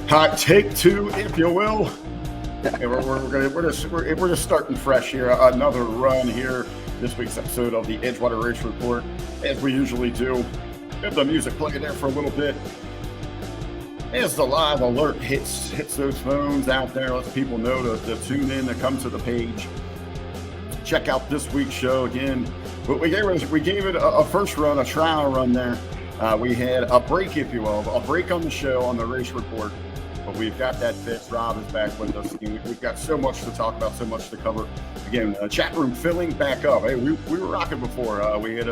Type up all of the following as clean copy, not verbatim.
Hot take two, if you will. And we're just starting fresh here. Another run here. This week's episode of the Edgewater Race Report, as we usually do. Have the music playing there for a little bit. As the live alert hits those phones out there, lets people know to tune in, to come to the page. Check out this week's show again. But we gave it a first run, a trial run there. We had a break, if you will, a break on the show on the race report. But we've got that fixed. Rob is back with us. We've got so much to talk about, so much to cover. Again, chat room filling back up. Hey, we were rocking before. We had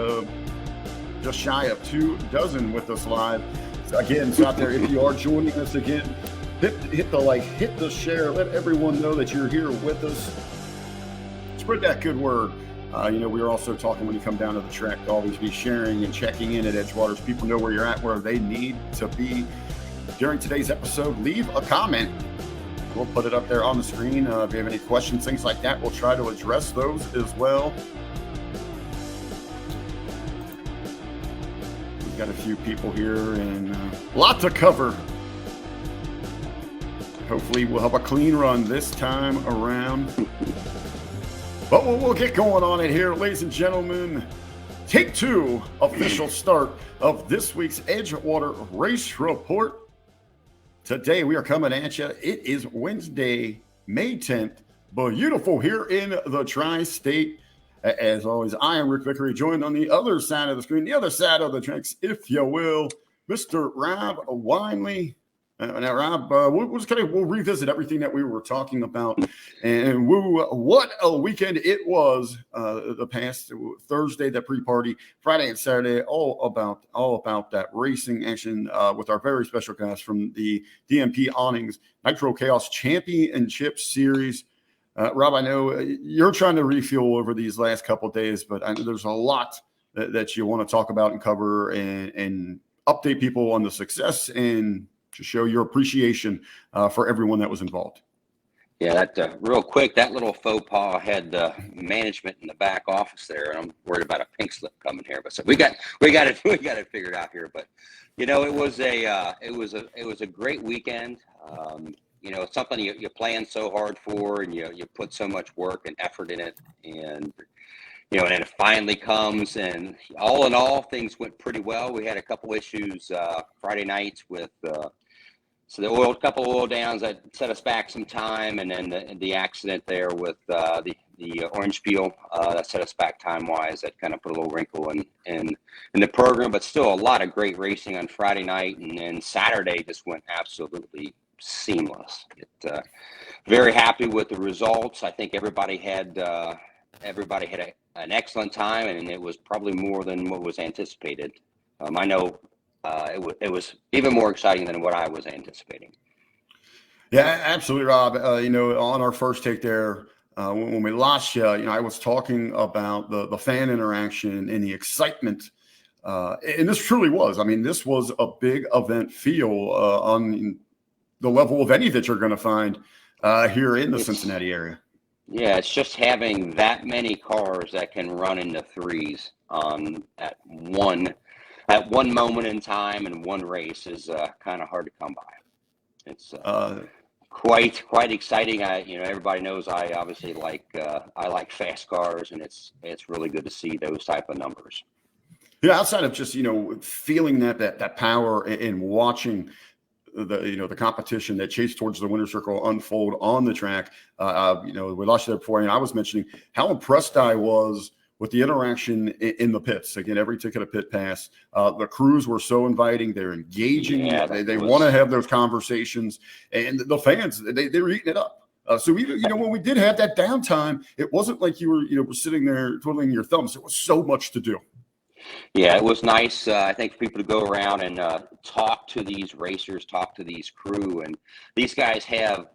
just shy of 24 with us live. So again, it's out there. If you are joining us again, hit the like, hit the share. Let everyone know that you're here with us. Spread that good word. We were also talking when you come down to the track to always be sharing and checking in at Edgewater so people know where you're at, where they need to be. During today's episode, leave a comment. We'll put it up there on the screen. If you have any questions, things like that, we'll try to address those as well. We've got a few people here and a lot to cover. Hopefully we'll have a clean run this time around. But we'll get going on it here, ladies and gentlemen. Take two, official start of this week's Edgewater Race Report. Today we are coming at you. It is Wednesday, May 10th. Beautiful here in the Tri-State. As always, I am Rick Vickery, joined on the other side of the screen, the other side of the tracks, if you will, Mr. Rob Ric. Now, Rob, we'll revisit everything that we were talking about, and what a weekend it was. The past Thursday, the pre-party, Friday and Saturday, all about that racing action with our very special guys from the DMP Awnings Nitro Chaos Championship Series. Rob, I know you're trying to refuel over these last couple of days, but I know there's a lot that you want to talk about and cover and update people on the success and to show your appreciation for everyone that was involved. Yeah, that real quick, that little faux pas had management in the back office there, and I'm worried about a pink slip coming here. But so we got it figured out here. But it was a great weekend. It's something you plan so hard for, and you put so much work and effort in it, and and then it finally comes, and all in all, things went pretty well. We had a couple issues Friday nights with couple of oil downs that set us back some time, and then the accident there with the orange peel that set us back time-wise. That kind of put a little wrinkle in the program, but still a lot of great racing on Friday night, and then Saturday just went absolutely seamless. Very happy with the results. I think everybody had an excellent time, and it was probably more than what was anticipated. I know it was even more exciting than what I was anticipating. Yeah, absolutely, Rob. On our first take there, when we lost you, I was talking about the fan interaction and the excitement. And this truly was. I mean, this was a big event feel on the level of any that you're going to find here in the Cincinnati area. Yeah, it's just having that many cars that can run into threes at one moment in time and one race is kind of hard to come by. It's quite exciting. Everybody knows I obviously like fast cars, and it's really good to see those type of numbers. Yeah, outside of just feeling that power and watching the competition that chased towards the winner's circle unfold on the track. We lost you there before, and I was mentioning how impressed I was with the interaction in the pits. Again, every ticket of pit pass, the crews were so inviting. They're engaging. Yeah, they want to have those conversations, and the fans, they were eating it up. So even when we did have that downtime, it wasn't like you were sitting there twiddling your thumbs. There was so much to do. Yeah, it was nice, I think, for people to go around and talk to these racers, talk to these crew. And these guys have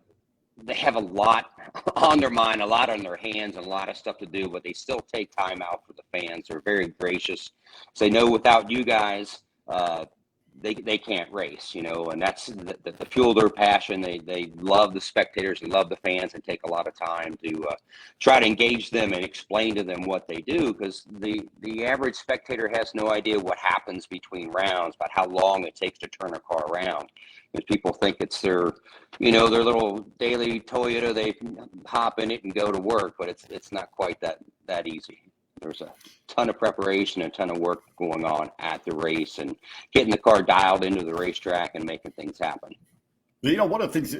a lot on their mind, a lot on their hands, and a lot of stuff to do, but they still take time out for the fans. They're very gracious. So they know without you guys, they can't race, and that's the fuel their passion. They love the spectators, they love the fans, and take a lot of time to try to engage them and explain to them what they do, because the average spectator has no idea what happens between rounds, about how long it takes to turn a car around. And people think it's their little daily Toyota, they hop in it and go to work, but it's not quite that easy. There's a ton of preparation, a ton of work going on at the race, and getting the car dialed into the racetrack and making things happen. One of the things,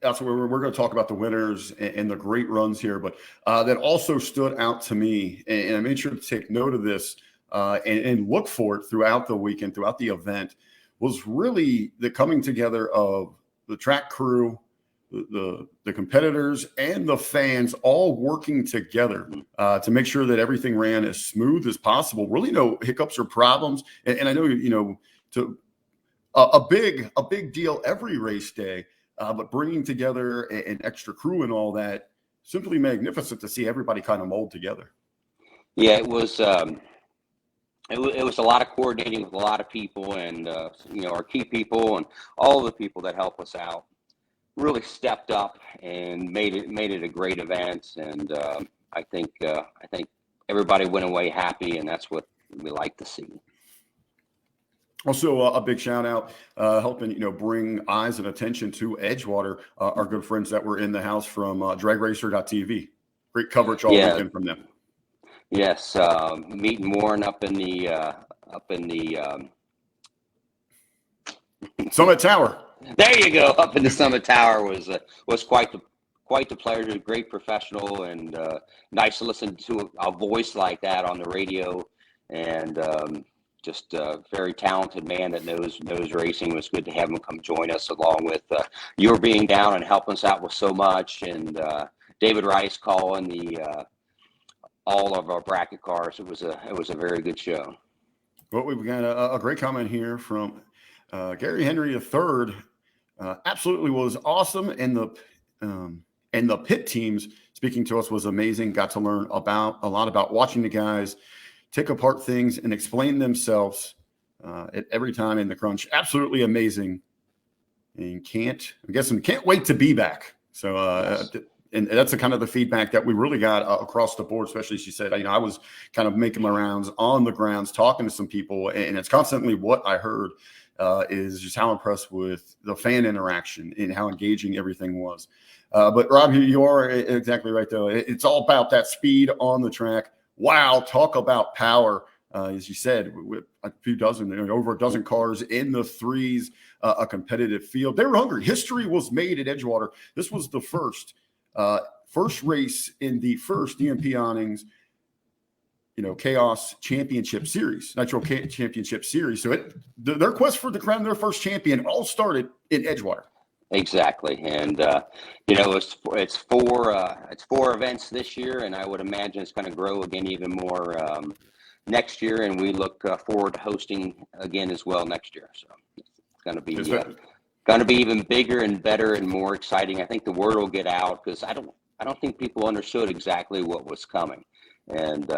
that's where we're going to talk about the winners and the great runs here, but that also stood out to me, and I made sure to take note of this and look for it throughout the weekend, throughout the event, was really the coming together of the track crew, the competitors, and the fans all working together to make sure that everything ran as smooth as possible. Really no hiccups or problems. And I know, a big deal every race day, but bringing together an extra crew and all that, simply magnificent to see everybody kind of mold together. Yeah, it was a lot of coordinating with a lot of people, and our key people and all the people that help us out really stepped up and made it a great event. And I think everybody went away happy, and that's what we like to see. Also, a big shout out, helping bring eyes and attention to Edgewater, our good friends that were in the house from DragRacer.tv. Great coverage all weekend from them. Yes, meeting Warren up in the Summit Tower. There you go. Up in the Summit Tower was quite the pleasure. Great professional, and nice to listen to a voice like that on the radio. And just a very talented man that knows racing. It was good to have him come join us, along with you being down and helping us out with so much, and David Rice calling all of our bracket cars. It was a very good show. Well, we've got a great comment here from Gary Henry III. Absolutely was awesome, and the pit teams speaking to us was amazing. Got to learn a lot about watching the guys take apart things and explain themselves at every time in the crunch. Absolutely amazing, and can't wait to be back. So Yes. And that's the kind of the feedback that we really got across the board. Especially, she said, I was kind of making my rounds on the grounds, talking to some people, and it's constantly what I heard. Is just how impressed with the fan interaction and how engaging everything was. But Rob, you are exactly right, though. It's all about that speed on the track. Wow, talk about power. As you said, with a few dozen, over a dozen cars in the threes, a competitive field. They were hungry. History was made at Edgewater. This was the first race in the first DMP Awnings Chaos Championship Series, Nitro Championship Series. So their quest for the crown, their first champion, all started in Edgewater. Exactly, and it's four events this year, and I would imagine it's going to grow again even more next year. And we look forward to hosting again as well next year. So it's going to be even bigger and better and more exciting. I think the word will get out, because I don't think people understood exactly what was coming. And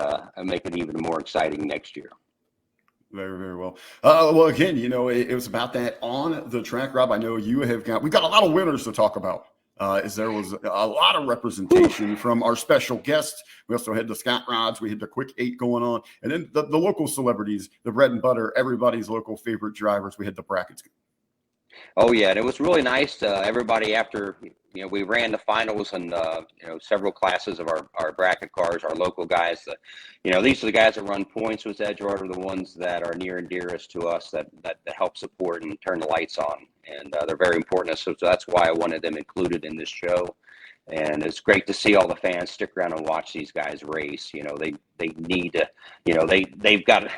make it even more exciting next year. Very, very well. Well, again, it was about that on the track, Rob. I know we've got a lot of winners to talk about, as there was a lot of representation from our special guests. We also had the Scott Rods. We had the Quick 8 going on. And then the local celebrities, the bread and butter, everybody's local favorite drivers. We had the brackets. Oh, yeah. And it was really nice. Everybody, after we ran the finals and several classes of our bracket cars, our local guys. These are the guys that run points with Edgewater, the ones that are near and dearest to us, that help support and turn the lights on, and they're very important. So that's why I wanted them included in this show. And it's great to see all the fans stick around and watch these guys race. They need to, they've got,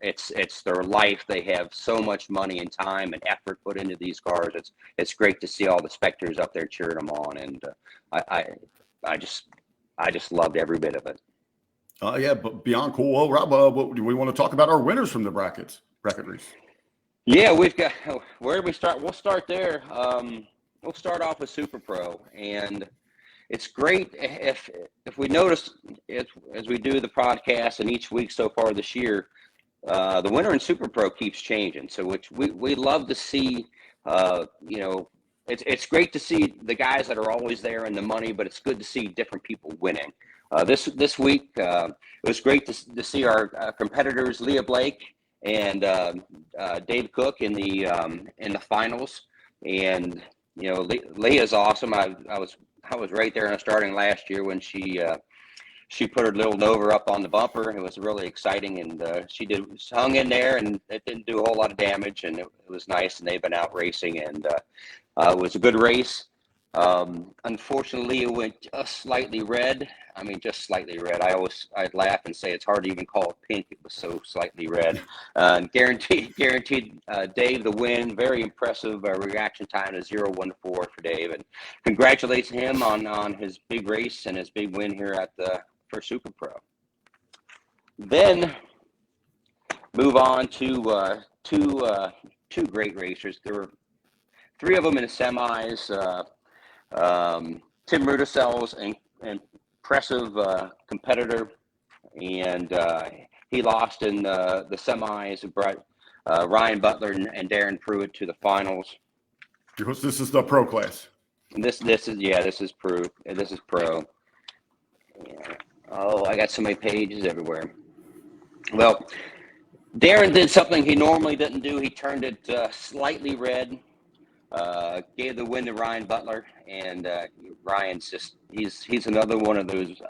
it's their life. They have so much money and time and effort put into these cars. It's great to see all the spectators up there cheering them on. And I just loved every bit of it. Yeah, but beyond cool. Well, Rob, what do we want to talk about our winners from the bracket race? Yeah, we've got, where do we start? We'll start there. We'll start off with Super Pro, and it's great if we notice as we do the podcast and each week so far this year, the winter in Super Pro keeps changing. So which we love to see, you know, it's great to see the guys that are always there and the money, but it's good to see different people winning. This week, it was great to see our competitors, Leah Blake and Dave Cook in the finals. And you know, Leah's awesome. I was right there in the starting last year when she put her little Nova up on the bumper. It was really exciting, and she hung in there, and it didn't do a whole lot of damage, and it was nice. And they've been out racing, and it was a good race. Unfortunately, it went just slightly red. I mean, just slightly red. I'd laugh and say it's hard to even call it pink. It was so slightly red. Guaranteed Dave the win. Very impressive reaction time to 0-1-4 for Dave, and congratulates him on his big race and his big win here at the first Super Pro. Then move on to two great racers. There were three of them in the semis. Tim Rudisell's an impressive competitor, and he lost in the semis. It brought Ryan Butler and Darren Pruitt to the finals. This is the pro class. This is pro. This is pro. Yeah. Oh, I got so many pages everywhere. Well, Darren did something he normally didn't do. He turned it slightly red. Gave the win to Ryan Butler, and Ryan's he's another one of those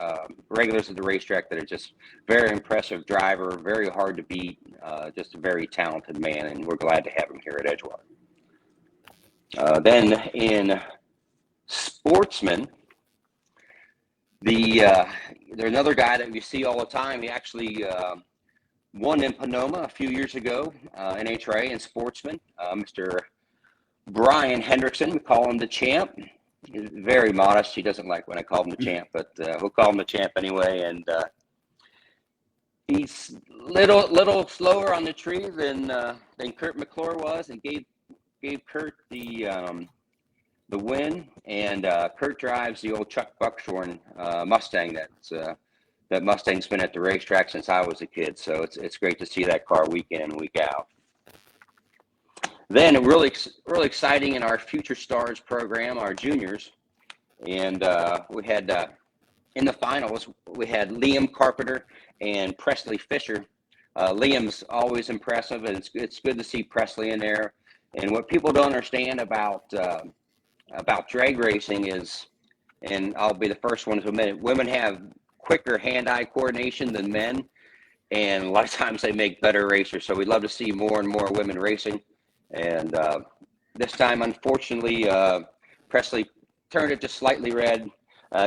regulars at the racetrack that are just very impressive driver, very hard to beat, just a very talented man, and we're glad to have him here at Edgewater. Then in sportsmen, there's another guy that we see all the time. He actually won in Panoma a few years ago, NHRA in sportsmen, Mr. Brian Hendrickson. We call him the champ. He's very modest. He doesn't like when I call him the champ, but we'll call him the champ anyway. And he's little slower on the tree than Kurt McClure was, and gave Kurt the win. And Kurt drives the old Chuck Buckshorn Mustang. That Mustang's been at the racetrack since I was a kid, so it's great to see that car week in and week out. Then really exciting in our Future Stars program, our juniors, and we had in the finals we had Liam Carpenter and Presley Fisher. Liam's always impressive, and it's good to see Presley in there. And what people don't understand about drag racing is, and I'll be the first one to admit it, women have quicker hand-eye coordination than men, and a lot of times they make better racers. So we'd love to see more and more women racing. And this time, unfortunately, Presley turned it just slightly red,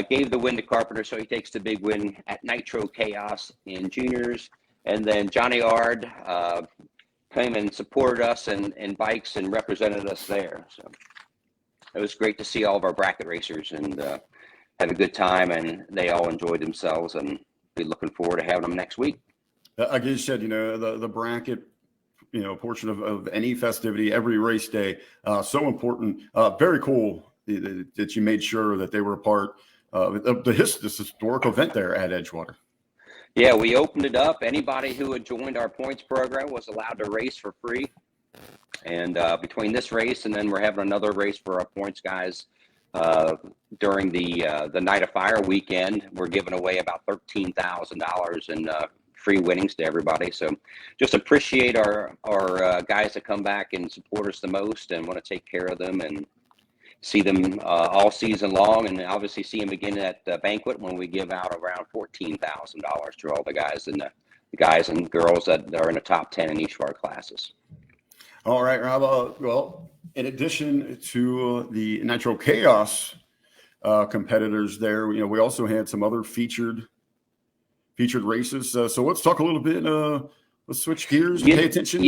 gave the win to Carpenter, so he takes the big win at Nitro Chaos in juniors. And then Johnny Ard came and supported us in bikes and represented us there. So it was great to see all of our bracket racers and have a good time, and they all enjoyed themselves, and be looking forward to having them next week. Like you said, the bracket, portion of any festivity, every race day, so important. Very cool that you made sure that they were a part of this historic event there at Edgewater. Yeah, we opened it up. Anybody who had joined our points program was allowed to race for free. And between this race and then we're having another race for our points guys during the Night of Fire weekend, we're giving away about $13,000 in free winnings to everybody. So just appreciate our guys that come back and support us the most, and want to take care of them and see them all season long, and obviously see them again at the banquet when we give out around $14,000 to all the guys and the guys and girls that are in the top 10 in each of our classes. All right, Rob. Well, in addition to the Nitro Chaos competitors there, we also had some other featured races. So let's talk a little bit. Let's switch gears and pay attention.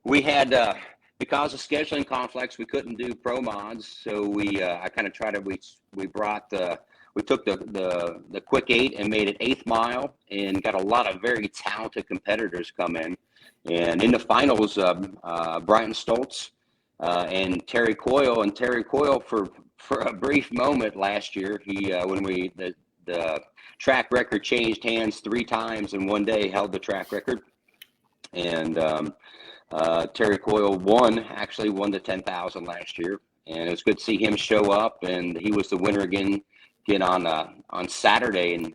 We had because of scheduling conflicts, we couldn't do pro mods. So we took the quick 8 and made it 8th mile, and got a lot of very talented competitors come in. And in the finals, Brian Stoltz and Terry Coyle. And Terry Coyle, for a brief moment last year, he when the The track record changed hands 3 times in one day, held the track record. And Terry Coyle actually won the 10,000 last year. And it was good to see him show up, and he was the winner again on Saturday. And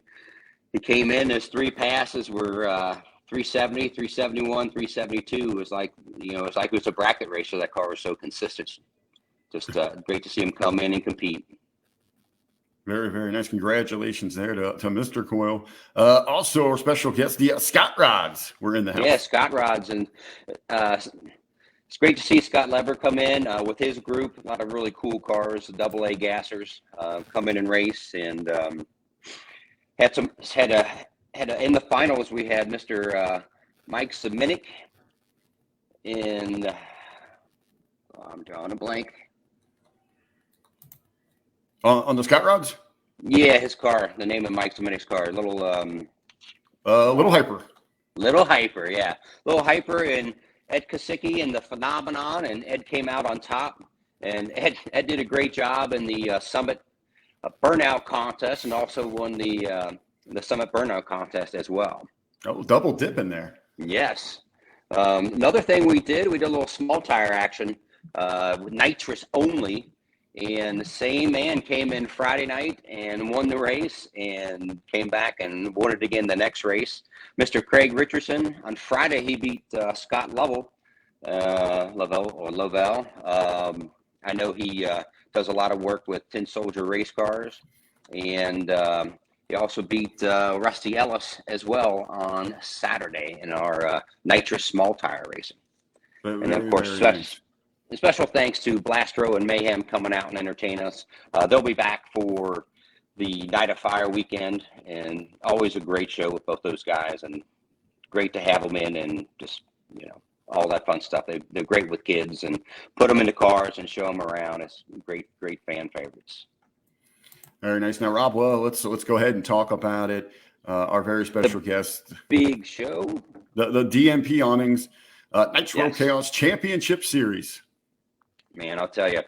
he came in, his 3 passes were 370, 371, 372. It was like, it was a bracket race, so that car was so consistent. Just great to see him come in and compete. Very, very nice. Congratulations there to Mr. Coyle. Also, our special guest, the Scott Rods, were in the house. Yeah, Scott Rods. And it's great to see Scott Lever come in with his group. A lot of really cool cars, double-A gassers, come in and race. And in the finals, we had Mr. Mike Seminick in, I'm drawing a blank. On the Scott Rods? Yeah, his car. The name of Mike Seminick's car. Little Hyper. Little Hyper, yeah. Little Hyper and Ed Kosicki and the Phenomenon, and Ed came out on top. And Ed did a great job in the Summit Burnout Contest, and also won the Summit Burnout Contest as well. Oh, double dip in there. Yes. Another thing we did a little small tire action with nitrous only. And the same man came in Friday night and won the race, and came back and won it again the next race. Mr. Craig Richardson, on Friday, he beat Scott Lovell. I know he does a lot of work with Tin Soldier race cars. And he also beat Rusty Ellis as well on Saturday in our nitrous small tire racing. And of course, special thanks to Blastro and Mayhem coming out and entertain us. They'll be back for the Night of Fire weekend, and always a great show with both those guys, and great to have them in, and just, all that fun stuff. They're great with kids, and put them into cars and show them around. It's great fan favorites. Very nice. Now, Rob, well, let's go ahead and talk about it. Our very special guest. Big show. The DMP Awnings Nitro Chaos Championship Series. Man, I'll tell you,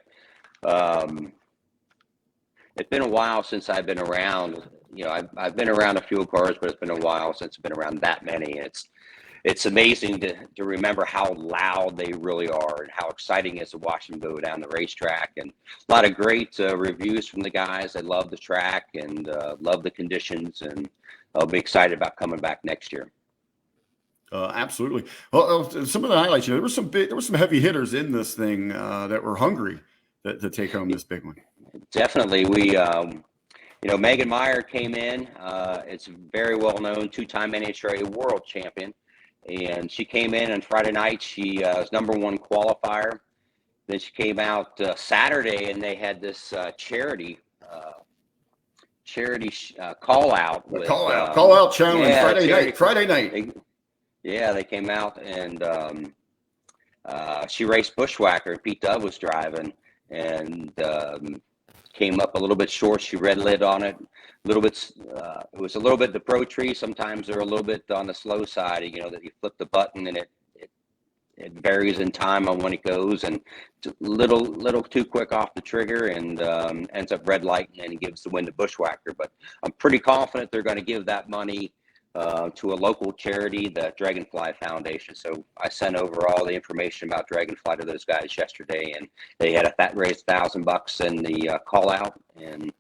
it's been a while since I've been around. I've been around a few cars, but it's been a while since I've been around that many. It's amazing to remember how loud they really are, and how exciting it is to watch them go down the racetrack. And a lot of great reviews from the guys. They love the track and love the conditions, and I'll be excited about coming back next year. Absolutely. Well, some of the highlights, there were some heavy hitters in this thing that were hungry to take home this big one. Definitely. We, Megan Meyer came in. It's very well known, 2-time NHRA world champion, and she came in on Friday night. She was #1 qualifier. Then she came out Saturday, and they had this charity call out. Call out challenge Friday night. They came out, and she raced Bushwhacker. Pete Dove was driving, and came up a little bit short. She red lid on it. A little bit. It was a little bit the Pro Tree. Sometimes they're a little bit on the slow side. That you flip the button and it varies in time on when it goes, and little too quick off the trigger, and ends up red lighting, and he gives the win to Bushwhacker. But I'm pretty confident they're going to give that money to a local charity, the Dragonfly Foundation. So I sent over all the information about Dragonfly to those guys yesterday, and they had raised $1,000 in the call out, and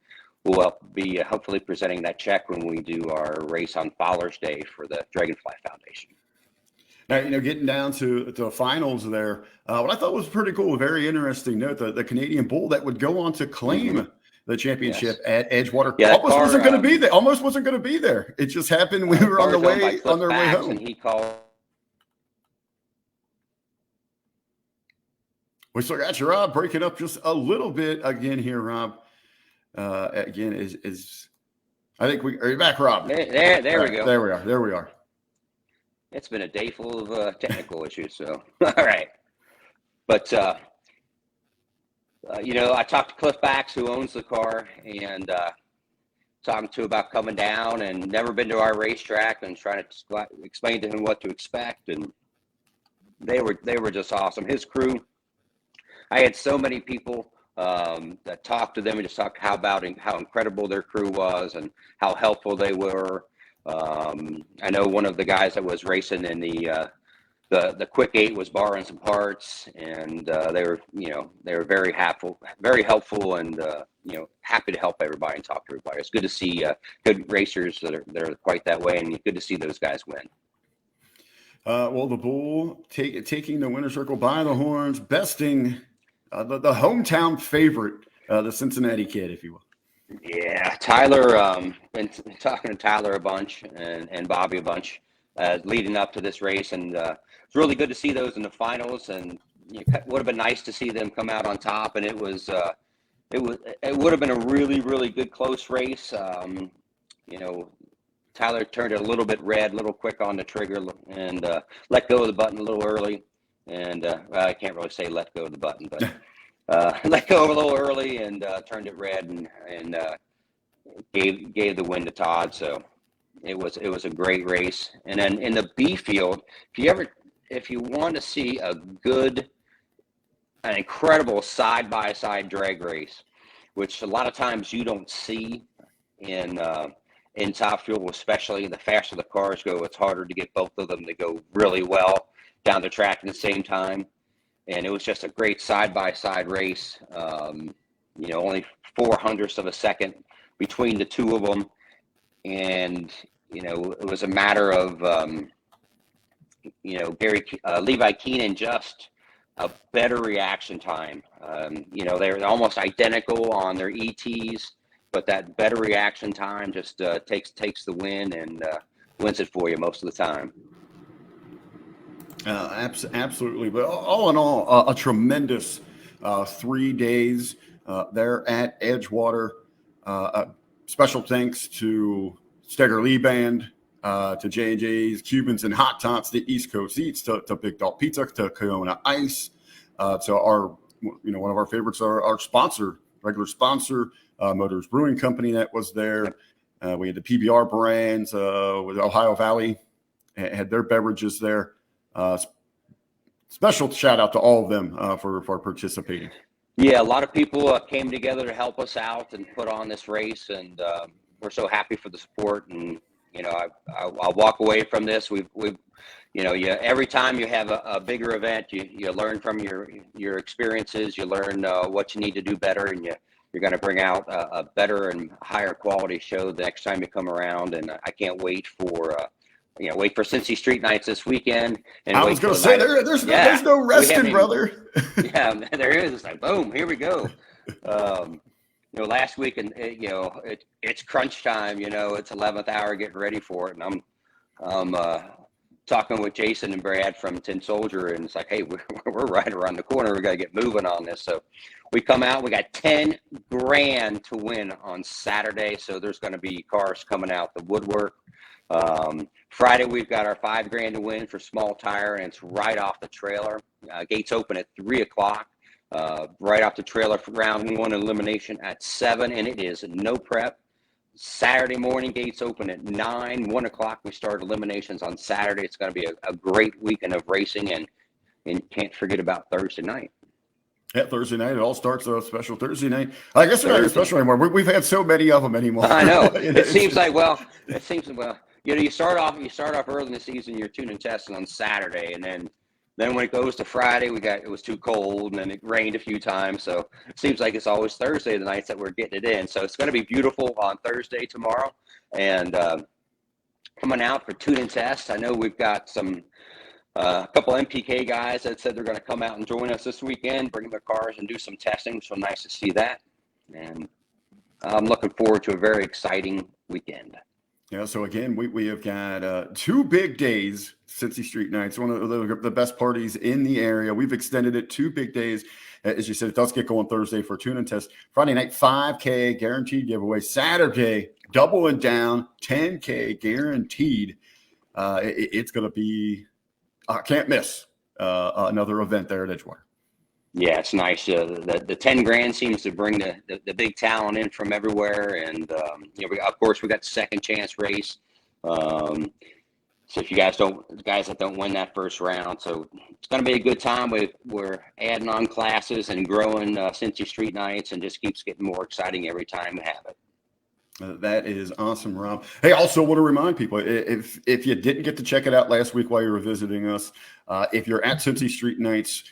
we'll be hopefully presenting that check when we do our race on Fowler's Day for the Dragonfly Foundation. Now, getting down to the finals there, what I thought was pretty cool, very interesting note, the Canadian Bull that would go on to claim the championship at Edgewater. Almost wasn't going to be there. It just happened. We were on their way home. And he called. We still got you, Rob, breaking up just a little bit again here, Rob. Again, I think are you back, Rob? There we go. There we are. It's been a day full of technical issues. So, all right. But, I talked to Cliff Bax, who owns the car, and talking to about coming down, and never been to our racetrack, and trying to explain to him what to expect. And they were just awesome. His crew, I had so many people that talked to them and just talked how incredible their crew was and how helpful they were. I know one of the guys that was racing in the quick 8 was borrowing some parts, and they were very helpful, and happy to help everybody and talk to everybody. It's good to see good racers that are quite that way, and good to see those guys win. Well, the Bull taking the winner's circle by the horns, besting the hometown favorite, the Cincinnati Kid, if you will. Yeah, Tyler. Been talking to Tyler a bunch and Bobby a bunch leading up to this race, and it's really good to see those in the finals. And it would have been nice to see them come out on top. And it would have been a really, really good close race. Tyler turned it a little bit red, a little quick on the trigger, and let go of the button a little early. And I can't really say let go of the button, but let go of a little early and turned it red and gave the win to Todd. So it was a great race. And then in the B field, if you want to see an incredible side-by-side drag race, which a lot of times you don't see in top fuel, especially the faster the cars go, it's harder to get both of them to go really well down the track at the same time. And it was just a great side-by-side race. Only 0.04 of a second between the two of them. And, it was a matter of, Levi Keenan, just a better reaction time. They're almost identical on their ETs, but that better reaction time just takes the win and wins it for you most of the time. Absolutely. But all in all, a tremendous 3 days there at Edgewater. Special thanks to Steger Lee Band, to J&J's, Cubans and Hot Tots, to East Coast Eats, to Big Dog Pizza, to Kiona Ice, to our, one of our favorites, our sponsor, regular sponsor, Motors Brewing Company that was there. We had the PBR brands with Ohio Valley, had their beverages there. Special shout out to all of them for participating. Yeah, a lot of people came together to help us out and put on this race, and we're so happy for the support. And I'll walk away from this. We've every time you have a bigger event, you learn from your experiences. You learn what you need to do better, and you're going to bring out a better and higher quality show the next time you come around. And I can't wait for Cincy Street Nights this weekend. And I was going to say there's no resting, brother. Yeah, there is. It's like boom, here we go. Last week, and it's crunch time. It's 11th hour getting ready for it, and I'm talking with Jason and Brad from Tin Soldier, and it's like, hey, we're right around the corner. We got to get moving on this. So we come out. We got $10,000 to win on Saturday. So there's going to be cars coming out the woodwork. Friday, we've got our $5,000 to win for small tire, and it's right off the trailer. Gates open at 3:00. Right off the trailer for round 1 elimination at 7, and it is no prep. Saturday morning, gates open at 9. 1:00 we start eliminations on Saturday. It's going to be a great weekend of racing, and can't forget about Thursday night. Yeah, Thursday night. It all starts a special Thursday night. I guess they're not special anymore. We've had so many of them anymore. I know. It seems you start off early in the season. You're tuning testing on Saturday, and then when it goes to Friday, it was too cold, and then it rained a few times. So it seems like it's always Thursday the nights that we're getting it in. So it's going to be beautiful on Thursday tomorrow, and coming out for tune and test. I know we've got a couple MPK guys that said they're going to come out and join us this weekend, bring their cars and do some testing. So nice to see that. And I'm looking forward to a very exciting weekend. Yeah, so again, we have got 2 big days, Cincy Street Nights, one of the best parties in the area. We've extended it 2 big days. As you said, it does get going Thursday for tune and test. Friday night, $5,000 guaranteed giveaway. Saturday, doubling down, $10,000 guaranteed. It's going to be, can't miss another event there at Edgewater. Yeah, it's nice. The $10,000 seems to bring the big talent in from everywhere, and of course we got the second chance race. So if you guys that don't win that first round, so it's going to be a good time. We're adding on classes and growing Cincy Street Nights, and just keeps getting more exciting every time we have it. That is awesome, Rob. Hey, also want to remind people, if you didn't get to check it out last week while you were visiting us, if you're at Cincy Street Nights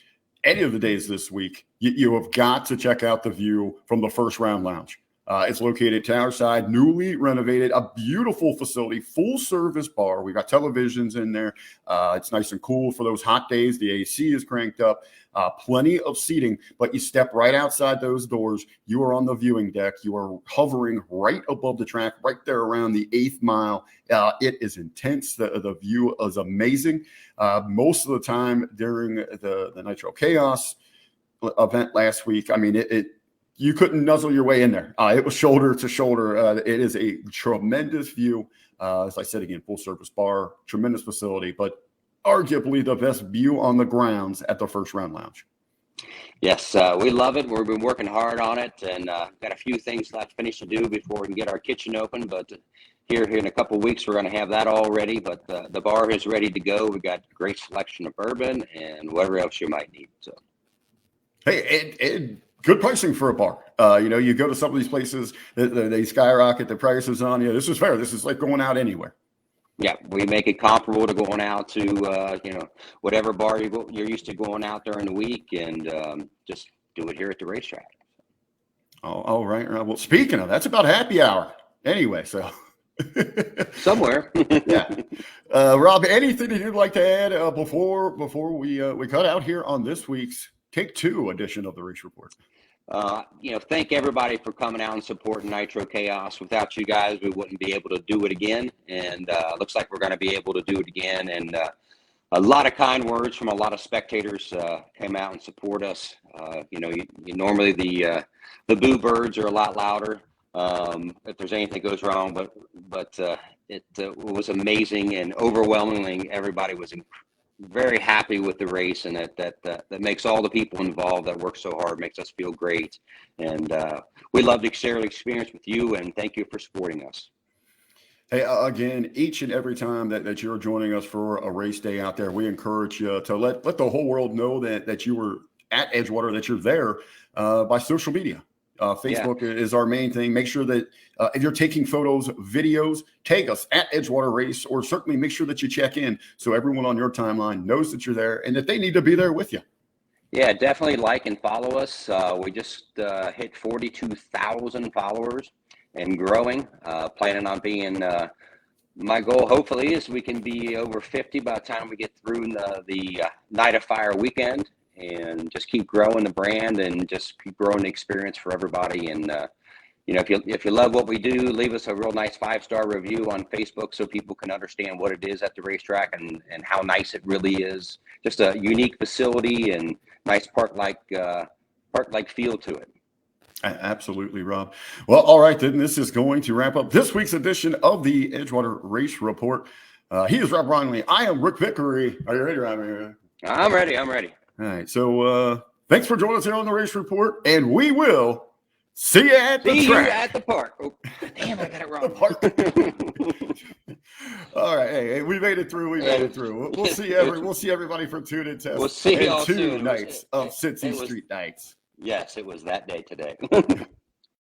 any of the days this week, you have got to check out the view from the first round lounge. It's located tower side, newly renovated, a beautiful facility, full service bar. We got televisions in there. It's nice and cool for those hot days. The AC is cranked up, plenty of seating, but you step right outside those doors. You are on the viewing deck. You are hovering right above the track, right there around the 8th mile. It is intense. The view is amazing. Most of the time during the Nitro Chaos event last week, I mean, you couldn't nuzzle your way in there. It was shoulder to shoulder. It is a tremendous view. As I said again, full service bar, tremendous facility, but arguably the best view on the grounds at the first round lounge. Yes, we love it. We've been working hard on it, and got a few things left finished to do before we can get our kitchen open. But here in a couple of weeks, we're going to have that all ready. But the bar is ready to go. We got a great selection of bourbon and whatever else you might need. So, hey, good pricing for a bar. You go to some of these places, they skyrocket the prices on you. This is fair. This is like going out anywhere. Yeah, we make it comparable to going out to, whatever bar you're used to going out during the week, and just do it here at the racetrack. Oh, all right. Well, speaking of, that's about happy hour anyway. So somewhere. Yeah. Rob, anything that you'd like to add before we cut out here on this week's Take 2 edition of the Race Report? Thank everybody for coming out and supporting Nitro Chaos. Without you guys, we wouldn't be able to do it again. And looks like we're going to be able to do it again. And a lot of kind words from a lot of spectators came out and support us. Normally the boo birds are a lot louder if there's anything that goes wrong. But it was amazing, and overwhelmingly everybody was very happy with the race, and that makes all the people involved that work so hard, makes us feel great. And we love to share the experience with you, and thank you for supporting us. Hey, again, each and every time that you're joining us for a race day out there, we encourage you to let the whole world know that you were at Edgewater, that you're there by social media. Facebook is our main thing. Make sure that if you're taking photos, videos, tag us at Edgewater Race, or certainly make sure that you check in so everyone on your timeline knows that you're there and that they need to be there with you. Yeah, definitely like and follow us. We just hit 42,000 followers and growing. Planning on being, my goal hopefully is we can be over 50 by the time we get through the Night of Fire weekend. And just keep growing the brand and just keep growing the experience for everybody. And if you love what we do, leave us a real nice 5-star review on Facebook so people can understand what it is at the racetrack and how nice it really is. Just a unique facility and nice park-like feel to it. Absolutely, Rob. Well, all right, then this is going to wrap up this week's edition of the Edgewater Race Report. He is Rob Ric. I am Rick Vickery. Are you ready, Rob? I'm ready. All right, so thanks for joining us here on the Race Report, and we will see you at the track. See you at the park. Oh, damn, I got it wrong. All right, hey, we made it through. We'll see everybody for tune in test. We'll see y'all two soon. nights of Cincy Street Nights. Yes, it was that day today.